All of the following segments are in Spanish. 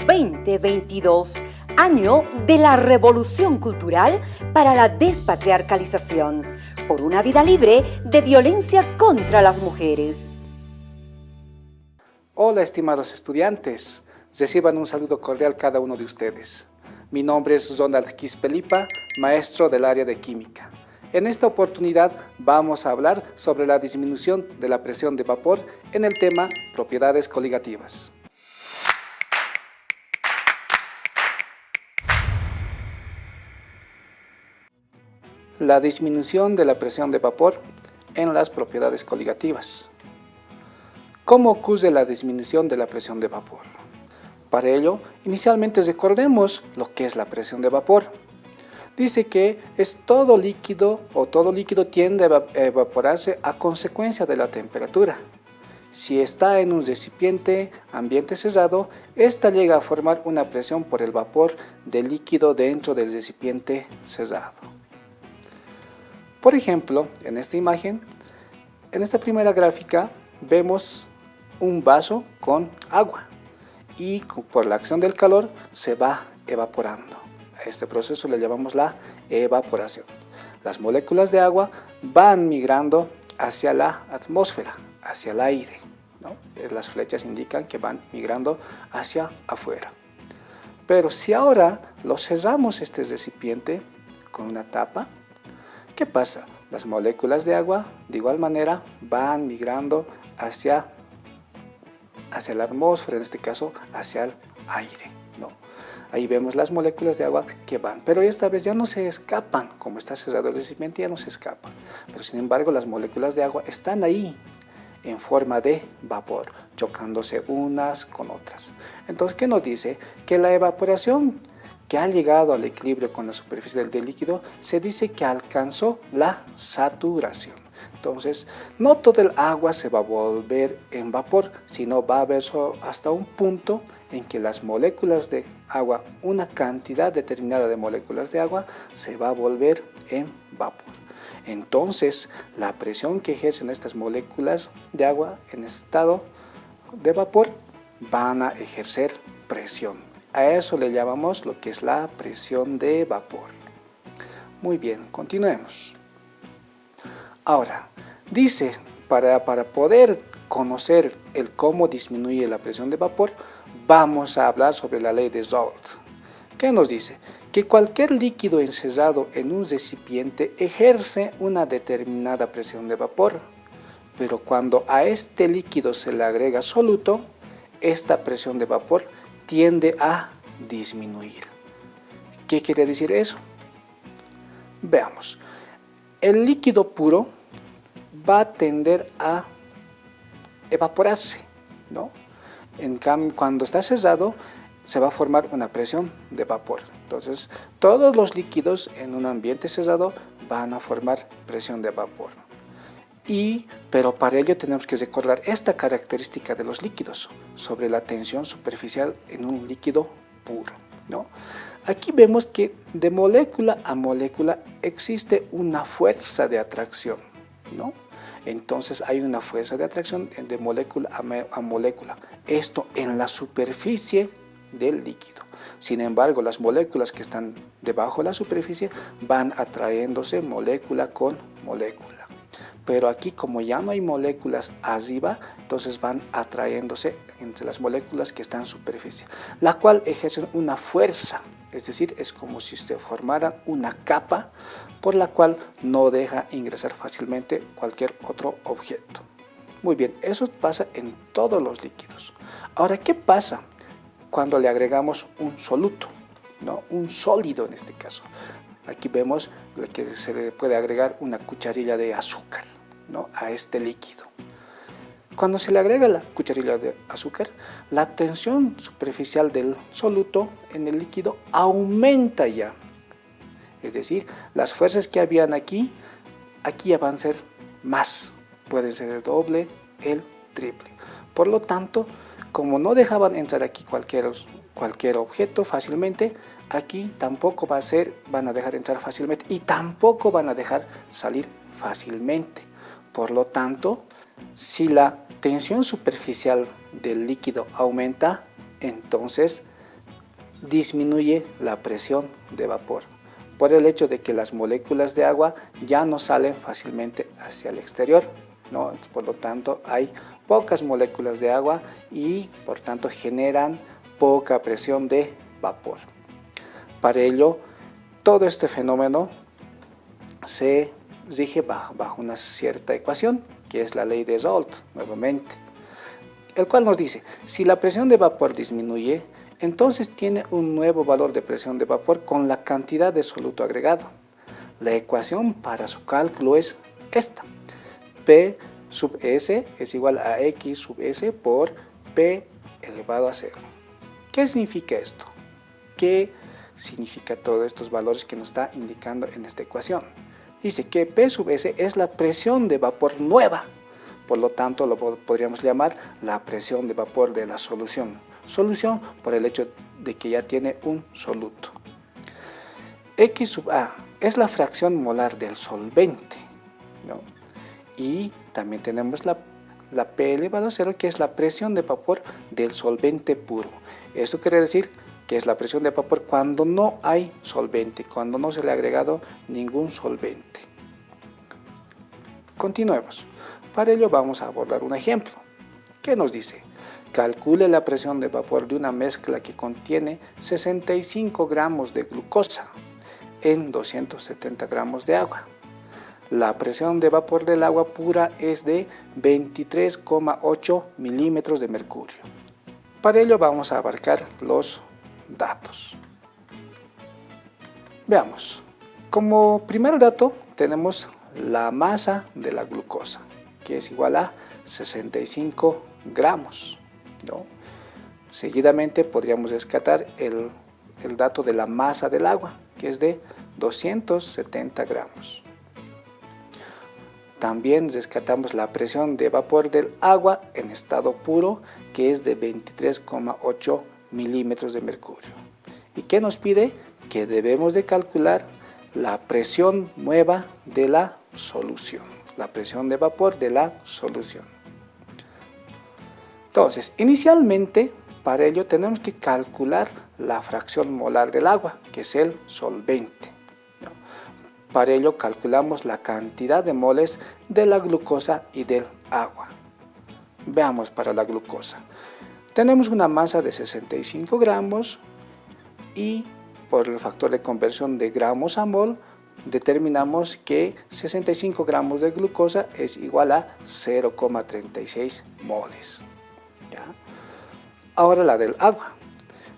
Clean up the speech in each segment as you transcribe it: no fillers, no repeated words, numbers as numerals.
2022, año de la revolución cultural para la despatriarcalización, por una vida libre de violencia contra las mujeres. Hola, estimados estudiantes, reciban un saludo cordial cada uno de ustedes. Mi nombre es Ronald Quispelipa, maestro del área de química. En esta oportunidad vamos a hablar sobre la disminución de la presión de vapor en el tema propiedades coligativas. La disminución de la presión de vapor en las propiedades coligativas. ¿Cómo ocurre la disminución de la presión de vapor? Para ello, inicialmente recordemos lo que es la presión de vapor. Dice que es todo líquido tiende a evaporarse a consecuencia de la temperatura. Si está en un recipiente ambiente cerrado, esta llega a formar una presión por el vapor del líquido dentro del recipiente cerrado. Por ejemplo, en esta imagen, en esta primera gráfica, vemos un vaso con agua y por la acción del calor se va evaporando. A este proceso le llamamos la evaporación. Las moléculas de agua van migrando hacia la atmósfera, hacia el aire, ¿no? Las flechas indican que van migrando hacia afuera. Pero si ahora lo cerramos este recipiente con una tapa, ¿qué pasa? Las moléculas de agua de igual manera van migrando hacia la atmósfera, en este caso hacia el aire, ¿no? Ahí vemos las moléculas de agua que van, pero esta vez ya no se escapan, como está cerrado el recipiente ya no se escapan, pero sin embargo las moléculas de agua están ahí en forma de vapor, chocándose unas con otras. Entonces, ¿qué nos dice? Que la evaporación que ha llegado al equilibrio con la superficie del líquido, se dice que alcanzó la saturación. Entonces, no todo el agua se va a volver en vapor, sino va a haber hasta un punto en que las moléculas de agua, una cantidad determinada de moléculas de agua, se va a volver en vapor. Entonces, la presión que ejercen estas moléculas de agua en estado de vapor van a ejercer presión. A eso le llamamos lo que es la presión de vapor. Muy bien, continuemos. Ahora, dice, para poder conocer el cómo disminuye la presión de vapor, vamos a hablar sobre la ley de Raoult. ¿Qué nos dice? Que cualquier líquido encerrado en un recipiente ejerce una determinada presión de vapor, pero cuando a este líquido se le agrega soluto, esta presión de vapor tiende a disminuir. ¿Qué quiere decir eso? Veamos. El líquido puro va a tender a evaporarse, ¿no? En cambio, cuando está cerrado, se va a formar una presión de vapor. Entonces, todos los líquidos en un ambiente cerrado van a formar presión de vapor. Pero para ello tenemos que recordar esta característica de los líquidos sobre la tensión superficial en un líquido puro, ¿no? Aquí vemos que de molécula a molécula existe una fuerza de atracción, ¿no? Entonces hay una fuerza de atracción de molécula a molécula, esto en la superficie del líquido. Sin embargo, las moléculas que están debajo de la superficie van atrayéndose molécula con molécula. Pero aquí, como ya no hay moléculas arriba, entonces van atrayéndose entre las moléculas que están en superficie, la cual ejerce una fuerza, es decir, es como si se formara una capa por la cual no deja ingresar fácilmente cualquier otro objeto. Muy bien, eso pasa en todos los líquidos. Ahora, ¿qué pasa cuando le agregamos un soluto, ¿no? Un sólido en este caso? Aquí vemos que se le puede agregar una cucharilla de azúcar, ¿no? A este líquido. Cuando se le agrega la cucharilla de azúcar, la tensión superficial del soluto en el líquido aumenta ya. Es decir, las fuerzas que habían aquí ya van a ser más. Pueden ser el doble, el triple. Por lo tanto, como no dejaban entrar aquí cualquier objeto fácilmente, aquí tampoco van a dejar entrar fácilmente y tampoco van a dejar salir fácilmente. Por lo tanto, si la tensión superficial del líquido aumenta, entonces disminuye la presión de vapor, por el hecho de que las moléculas de agua ya no salen fácilmente hacia el exterior, ¿no? Por lo tanto, hay pocas moléculas de agua y por tanto generan poca presión de vapor. Para ello, todo este fenómeno se rige bajo una cierta ecuación, que es la ley de Raoult, nuevamente, el cual nos dice, si la presión de vapor disminuye, entonces tiene un nuevo valor de presión de vapor con la cantidad de soluto agregado. La ecuación para su cálculo es esta: P sub S es igual a X sub S por P elevado a 0. ¿Qué significa esto? ¿Qué significa todos estos valores que nos está indicando en esta ecuación? Dice que P sub S es la presión de vapor nueva, por lo tanto lo podríamos llamar la presión de vapor de la solución. Solución por el hecho de que ya tiene un soluto. X sub A es la fracción molar del solvente, ¿no? Y también tenemos la P elevado a 0, que es la presión de vapor del solvente puro. Esto quiere decir que es la presión de vapor cuando no hay solvente, cuando no se le ha agregado ningún solvente. Continuemos. Para ello vamos a abordar un ejemplo. ¿Qué nos dice? Calcule la presión de vapor de una mezcla que contiene 65 gramos de glucosa en 270 gramos de agua. La presión de vapor del agua pura es de 23,8 milímetros de mercurio. Para ello vamos a abarcar los datos. Veamos. Como primer dato tenemos la masa de la glucosa, que es igual a 65 gramos, ¿no? Seguidamente podríamos rescatar el dato de la masa del agua, que es de 270 gramos. También rescatamos la presión de vapor del agua en estado puro, que es de 23,8 milímetros de mercurio. ¿Y qué nos pide? Que debemos de calcular la presión nueva de la solución, la presión de vapor de la solución. Entonces, inicialmente, para ello tenemos que calcular la fracción molar del agua, que es el solvente, ¿no? Para ello calculamos la cantidad de moles de la glucosa y del agua. Veamos para la glucosa. Tenemos una masa de 65 gramos y por el factor de conversión de gramos a mol, determinamos que 65 gramos de glucosa es igual a 0,36 moles. ¿Ya? Ahora la del agua.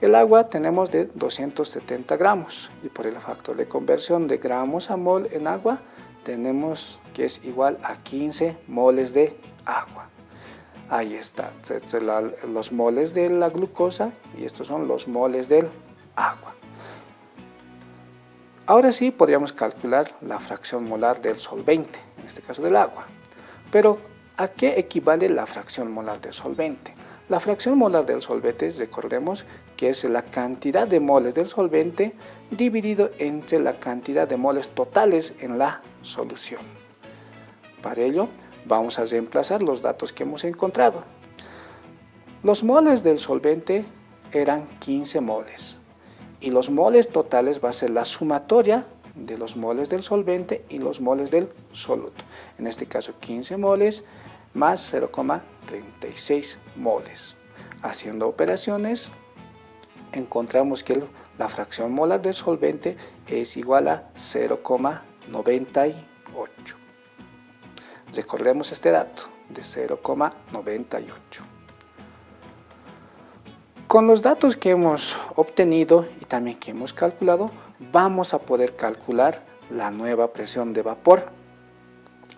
El agua tenemos de 270 gramos y por el factor de conversión de gramos a mol en agua tenemos que es igual a 15 moles de agua. Ahí está, los moles de la glucosa y estos son los moles del agua. Ahora sí podríamos calcular la fracción molar del solvente, en este caso del agua. Pero, ¿a qué equivale la fracción molar del solvente? La fracción molar del solvente, recordemos que es la cantidad de moles del solvente dividido entre la cantidad de moles totales en la solución. Para ello, vamos a reemplazar los datos que hemos encontrado. Los moles del solvente eran 15 moles. Y los moles totales va a ser la sumatoria de los moles del solvente y los moles del soluto. En este caso 15 moles más 0,36 moles. Haciendo operaciones encontramos que la fracción molar del solvente es igual a 0,98. Recordemos este dato de 0,98. Con los datos que hemos obtenido y también que hemos calculado, vamos a poder calcular la nueva presión de vapor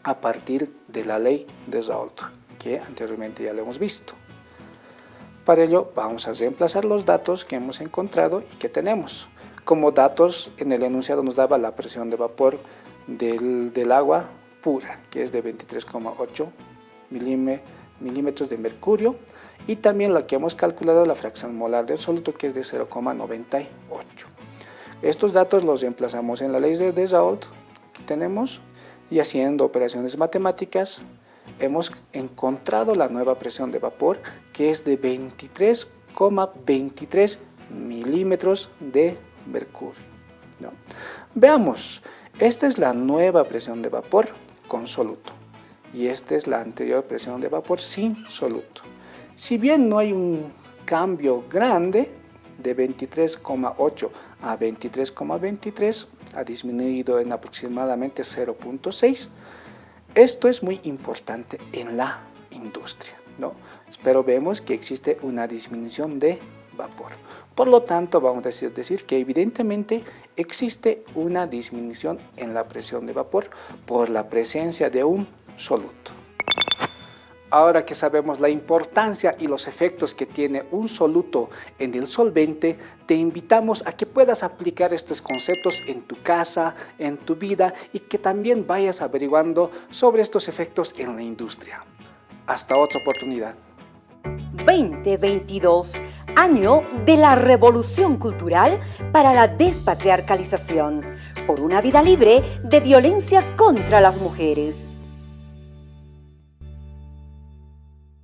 a partir de la ley de Raoult, que anteriormente ya lo hemos visto. Para ello vamos a reemplazar los datos que hemos encontrado y que tenemos. Como datos, en el enunciado nos daba la presión de vapor del agua pura, que es de 23,8 milímetros de mercurio, y también la que hemos calculado, la fracción molar del soluto, que es de 0,98. Estos datos los reemplazamos en la ley de Raoult que tenemos y haciendo operaciones matemáticas hemos encontrado la nueva presión de vapor, que es de 23,23 milímetros de mercurio, ¿no? Veamos, esta es la nueva presión de vapor con soluto y esta es la anterior presión de vapor sin soluto. Si bien no hay un cambio grande de 23,8 a 23,23, ha disminuido en aproximadamente 0,6. Esto es muy importante en la industria, ¿no? Pero vemos que existe una disminución de vapor. Por lo tanto, vamos a decir que evidentemente existe una disminución en la presión de vapor por la presencia de un soluto. Ahora que sabemos la importancia y los efectos que tiene un soluto en el solvente, te invitamos a que puedas aplicar estos conceptos en tu casa, en tu vida y que también vayas averiguando sobre estos efectos en la industria. Hasta otra oportunidad. 2022, año de la revolución cultural para la despatriarcalización, por una vida libre de violencia contra las mujeres.